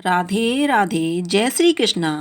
राधे राधे। जय श्री कृष्णा।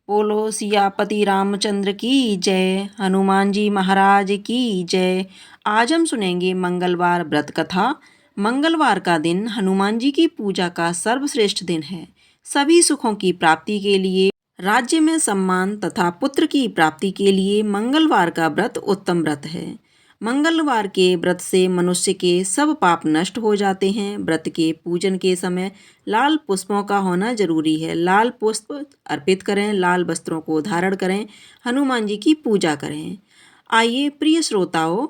बोलो सियापति रामचंद्र की जय, हनुमान जी महाराज की जय। आज हम सुनेंगे मंगलवार व्रत कथा। मंगलवार का दिन हनुमान जी की पूजा का सर्वश्रेष्ठ दिन है। सभी सुखों की प्राप्ति के लिए, राज्य में सम्मान तथा पुत्र की प्राप्ति के लिए मंगलवार का व्रत उत्तम व्रत है। मंगलवार के व्रत से मनुष्य के सब पाप नष्ट हो जाते हैं। व्रत के पूजन के समय लाल पुष्पों का होना जरूरी है। लाल पुष्प अर्पित करें, लाल वस्त्रों को धारण करें, हनुमान जी की पूजा करें। आइए प्रिय श्रोताओं,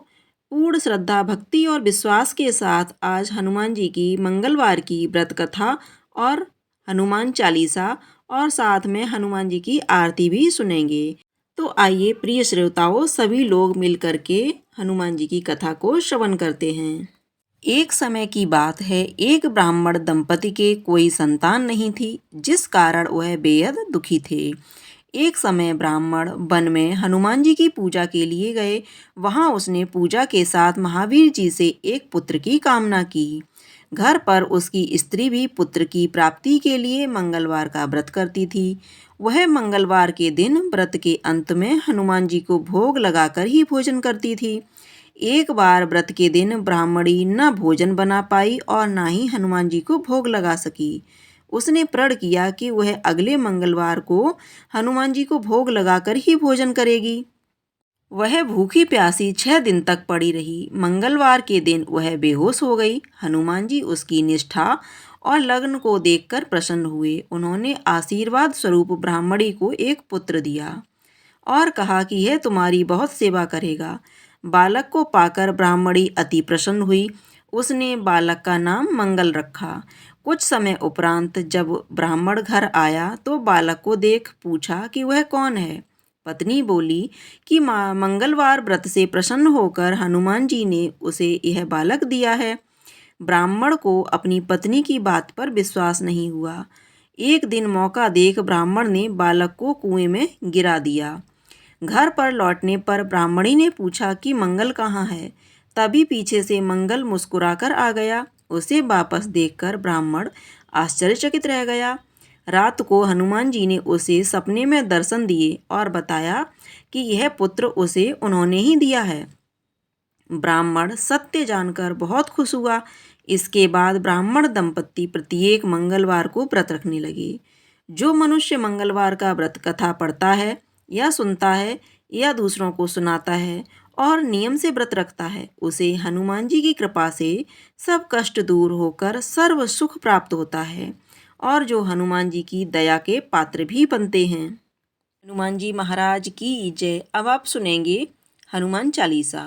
पूर्ण श्रद्धा, भक्ति और विश्वास के साथ आज हनुमान जी की मंगलवार की व्रत कथा और हनुमान चालीसा और साथ में हनुमान जी की आरती भी सुनेंगे। तो आइए प्रिय श्रोताओं, सभी लोग मिलकर के हनुमान जी की कथा को श्रवण करते हैं। एक समय की बात है, एक ब्राह्मण दंपति के कोई संतान नहीं थी, जिस कारण वह बेहद दुखी थे। एक समय ब्राह्मण वन में हनुमान जी की पूजा के लिए गए। वहां उसने पूजा के साथ महावीर जी से एक पुत्र की कामना की। घर पर उसकी स्त्री भी पुत्र की प्राप्ति के लिए मंगलवार का व्रत करती थी। वह मंगलवार के दिन व्रत के अंत में हनुमान जी को भोग लगाकर ही भोजन करती थी। एक बार व्रत के दिन ब्राह्मणी न भोजन बना पाई और न ही हनुमान जी को भोग लगा सकी। उसने प्रण किया कि वह अगले मंगलवार को हनुमान जी को भोग लगाकर ही भोजन करेगी। वह भूखी प्यासी 6 दिन तक पड़ी रही। मंगलवार के दिन वह बेहोश हो गई। हनुमान जी उसकी निष्ठा और लगन को देखकर प्रसन्न हुए। उन्होंने आशीर्वाद स्वरूप ब्राह्मणी को एक पुत्र दिया और कहा कि यह तुम्हारी बहुत सेवा करेगा। बालक को पाकर ब्राह्मणी अति प्रसन्न हुई। उसने बालक का नाम मंगल रखा। कुछ समय उपरांत जब ब्राह्मण घर आया तो बालक को देख पूछा कि वह कौन है। पत्नी बोली कि मंगलवार व्रत से प्रसन्न होकर हनुमान जी ने उसे यह बालक दिया है। ब्राह्मण को अपनी पत्नी की बात पर विश्वास नहीं हुआ। एक दिन मौका देख ब्राह्मण ने बालक को कुएं में गिरा दिया। घर पर लौटने पर ब्राह्मणी ने पूछा कि मंगल कहाँ है। तभी पीछे से मंगल मुस्कुराकर आ गया। उसे वापस देखकर ब्राह्मण आश्चर्यचकित रह गया। रात को हनुमान जी ने उसे सपने में दर्शन दिए और बताया कि यह पुत्र उसे उन्होंने ही दिया है। ब्राह्मण सत्य जानकर बहुत खुश हुआ। इसके बाद ब्राह्मण दंपत्ति प्रत्येक मंगलवार को व्रत रखने लगे। जो मनुष्य मंगलवार का व्रत कथा पढ़ता है या सुनता है या दूसरों को सुनाता है और नियम से व्रत रखता है, उसे हनुमान जी की कृपा से सब कष्ट दूर होकर सर्व सुख प्राप्त होता है और जो हनुमान जी की दया के पात्र भी बनते हैं। हनुमान जी महाराज की जय। अब आप सुनेंगे हनुमान चालीसा।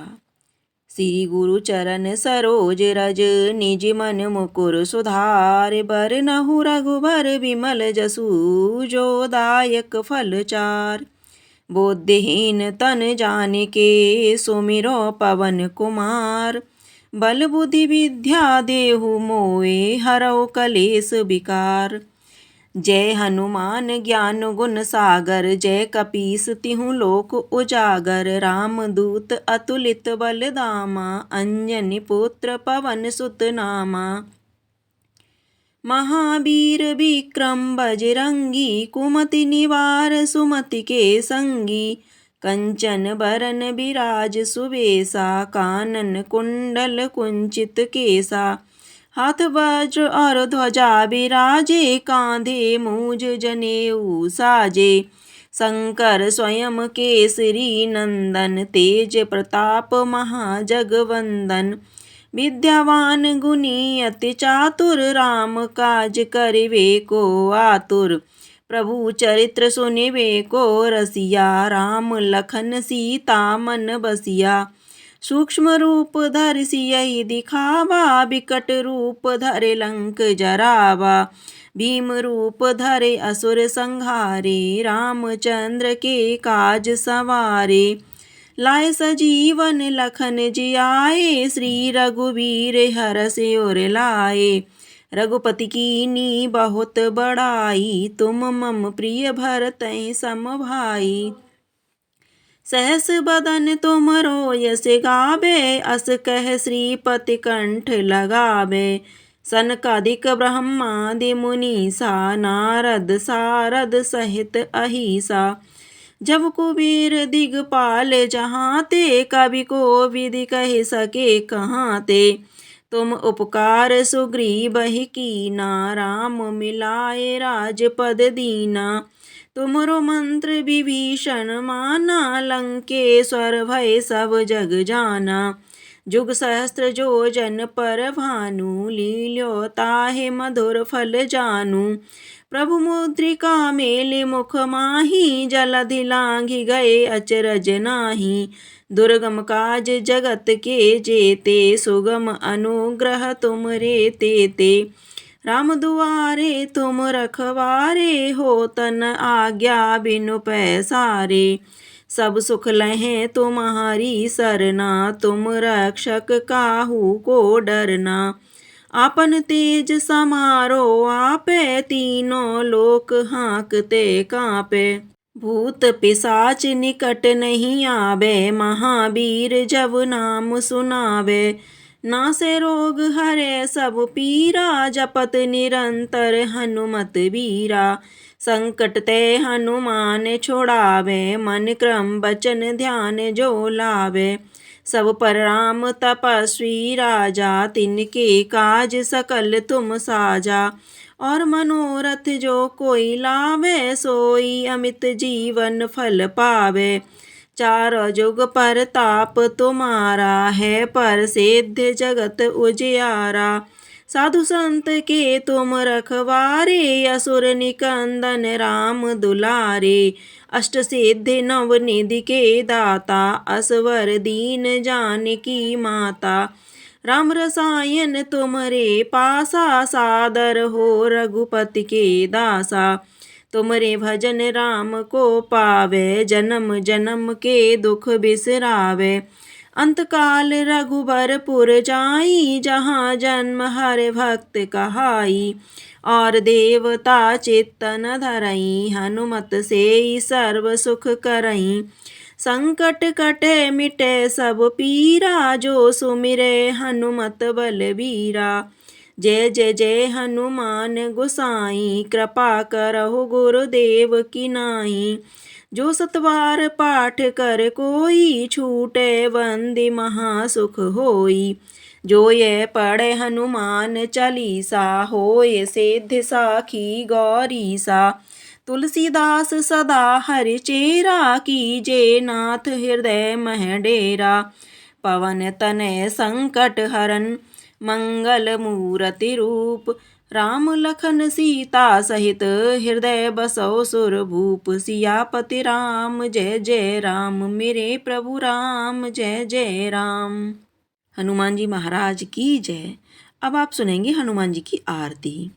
श्री गुरु चरण सरोज रज, निज मन मुकुर सुधार। बरनहु रघुबर विमल जसु, जो दायक फल चार। बुद्धिहीन तन जानिके, सुमिरो पवन कुमार। बल बुद्धि विद्या देहु मोए, हरौ कलेस विकार। जय हनुमान ज्ञान गुण सागर, जय कपीस तिहु लोक उजागर। राम दूत अतुलित बल धामा, अंजनी पुत्र पवन सुत नामा। महावीर विक्रम बजरंगी, कुमति निवार सुमति के संगी। कंचन बरन विराज सुबेसा, कानन कुंडल कुंचित केसा। हाथ वज्र और ध्वजा विराजे, कांधे मूज जनेऊ साजे। शंकर स्वयं केसरी नंदन, तेज प्रताप महाजगवंदन। विद्यावान गुणी अति चातुर, राम काज करिवे को आतुर। प्रभु चरित्र सुनिवे को रसिया, राम लखन सीता मन बसिया। सूक्ष्म रूप धरि सियहि दिखावा, बिकट रूप धरे लंक जरावा। भीम रूप धरे असुर संहारे, रामचंद्र के काज सवारे। लाए सजीवन लखन जियाए, श्री रघुवीर हरषि उर लाए। रघुपति कीन्ही बहुत बड़ाई, तुम मम प्रिय भरतहि सम भाई। सहस बदन तुमरो यस गावे, अस कह श्रीपति कंठ लगावे। सनकादिक ब्रह्मादि मुनीसा, नारद सारद सहित अहिसा। जब कुबेर दिगपाल जहाँ ते, कवि को विधि कह सके कहाँ ते। तुम उपकार सुग्रीव ही कीना, राम मिलाए राजपद दीना। तुमरो मंत्र विभीषण माना, लंकेश्वर भय सब जग जाना। जुग सहस्त्र जो जन पर भानु, लील्यो ताहि मधुर फल जानू। प्रभु मुद्रिका मेलि मुख माही, जलधि लांघि गए अचरज नाही। दुर्गम काज जगत के जेते, सुगम अनुग्रह तुम रे तेते। राम दुआरे तुम रखवारे, हो तन आज्ञा बिनु पैसारे। सब सुख लहें तुम्हारी सरना, तुम रक्षक काहू को डरना। आपन तेज समारो आपे, तीनों लोक हाँकते कांपे। भूत पिशाच निकट नहीं आवे, महावीर जब नाम सुनावे। नासे रोग हरे सब पीरा, जपत निरंतर हनुमत बीरा। संकट ते हनुमान छुड़ावे, मन क्रम बचन ध्यान जो लावे। सब पर राम तपस्वी राजा, तिनके काज सकल तुम साजा। और मनोरथ जो कोई लावे, सोई अमित जीवन फल पावे। चारों जुग परताप तुम्हारा है, पर सिद्ध जगत उजियारा। साधु संत के तुम रखवारे, असुर निकंदन राम दुलारे। अष्ट सिद्धि नव निधि के दाता, असवर दीन जानकी माता। राम रसायन तुमरे पासा, सादर हो रघुपति के दासा। तुमरे भजन राम को पावे, जन्म जन्म के दुख बिसरावे। अंतकाल रघुबरपुर जाई, जहाँ जन्म हर भक्त कहाई। और देवता चित्तन धरई, हनुमत से सर्व सुख करई। संकट कटे मिटे सब पीरा, जो सुमिरे हनुमत बलबीरा। जय जय जय हनुमान गोसाई, कृपा करहु गुरुदेव की नाई। जो सतबार पाठ कर कोई, छूटे बंदी महासुख होई। जो ये पढ़े हनुमान चालीसा, होय सिद्धि साखी गौरीसा। तुलसीदास सदा हरि चेरा, कीजे नाथ हृदय मह डेरा। पवन तनय संकट हरन, मंगल मूरति रूप। राम लखन सीता सहित, हृदय बसौ सुर भूप। सियापति राम जय जय राम, मेरे प्रभु राम जय जय राम। हनुमान जी महाराज की जय। अब आप सुनेंगे हनुमान जी की आरती।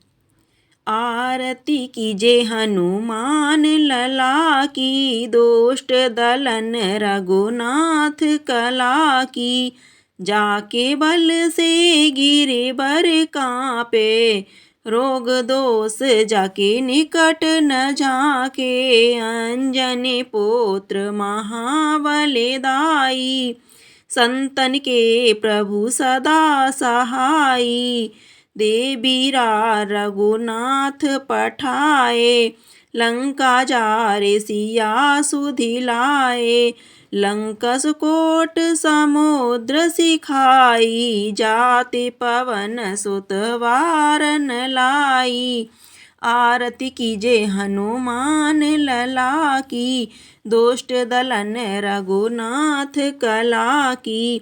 आरती कीजे हनुमान लला की, दुष्ट दलन रघुनाथ कला की। जाके बल से गिरे बर कांपे, रोग दोष जाके निकट न झाके। अंजनी पुत्र महाबलदाई, संतन के प्रभु सदा सहाई। देवीरा रघुनाथ पठाए, लंका जारे सिया सुधिलाए। लंका सुकोट समुद्र सिखाई, जाति पवन सुत वारन लाई। आरती कीजे हनुमान लला की, दुष्ट दलन रघुनाथ कला की।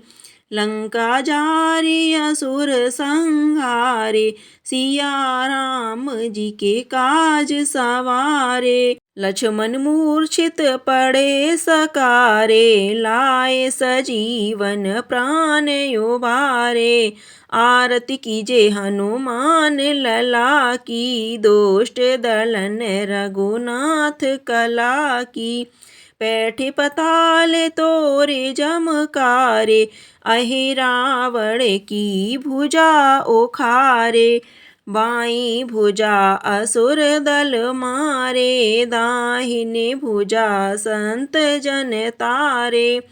लंका जारे असुर संहारे, सिया राम जी के काज सवारे। लक्ष्मण मूर्छित पड़े सकारे, लाए सजीवन प्राण उबारे। आरती कीजे हनुमान लला की, दुष्ट दलन रघुनाथ कला की। पैठे पताल तोरे जमकारे, अहि रावण की भुजा उखारे। बाई भुजा असुर दल मारे, दाहिने भुजा संत जन तारे।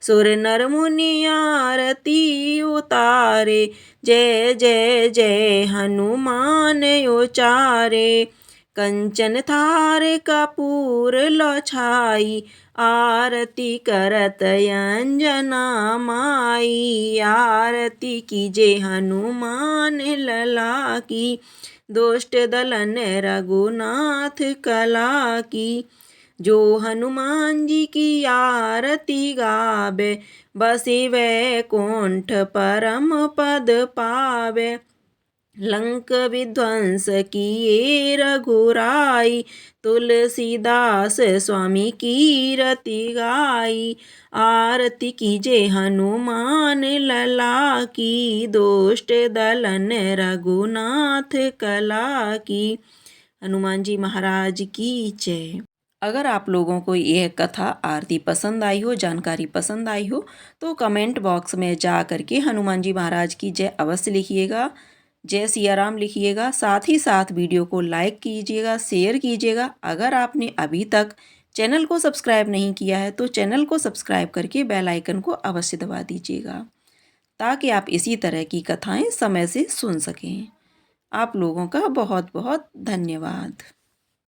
सुर नर मुनि आरती उतारे। जय जय जय हनुमान उचारे। कंचन थार कपूर लो छाई, आरती करत अंजना माई। आरती कीजे हनुमान लला की, दुष्ट दलन रघुनाथ कला की। जो हनुमान जी की आरती गावे, बसे वैकुंठ परम पद पावे। लंक विध्वंस किए रघुराई, तुलसीदास स्वामी की रति गाई। आरती कीजे हनुमान लला की, दुष्ट दलन रघुनाथ कला की। हनुमान जी महाराज की जय। अगर आप लोगों को यह कथा आरती पसंद आई हो, जानकारी पसंद आई हो, तो कमेंट बॉक्स में जा करके हनुमान जी महाराज की जय अवश्य लिखिएगा। जय सिया राम लिखिएगा। साथ ही साथ वीडियो को लाइक कीजिएगा, शेयर कीजिएगा। अगर आपने अभी तक चैनल को सब्सक्राइब नहीं किया है तो चैनल को सब्सक्राइब करके बेल आइकन को अवश्य दबा दीजिएगा, ताकि आप इसी तरह की कथाएं समय से सुन सकें। आप लोगों का बहुत बहुत धन्यवाद।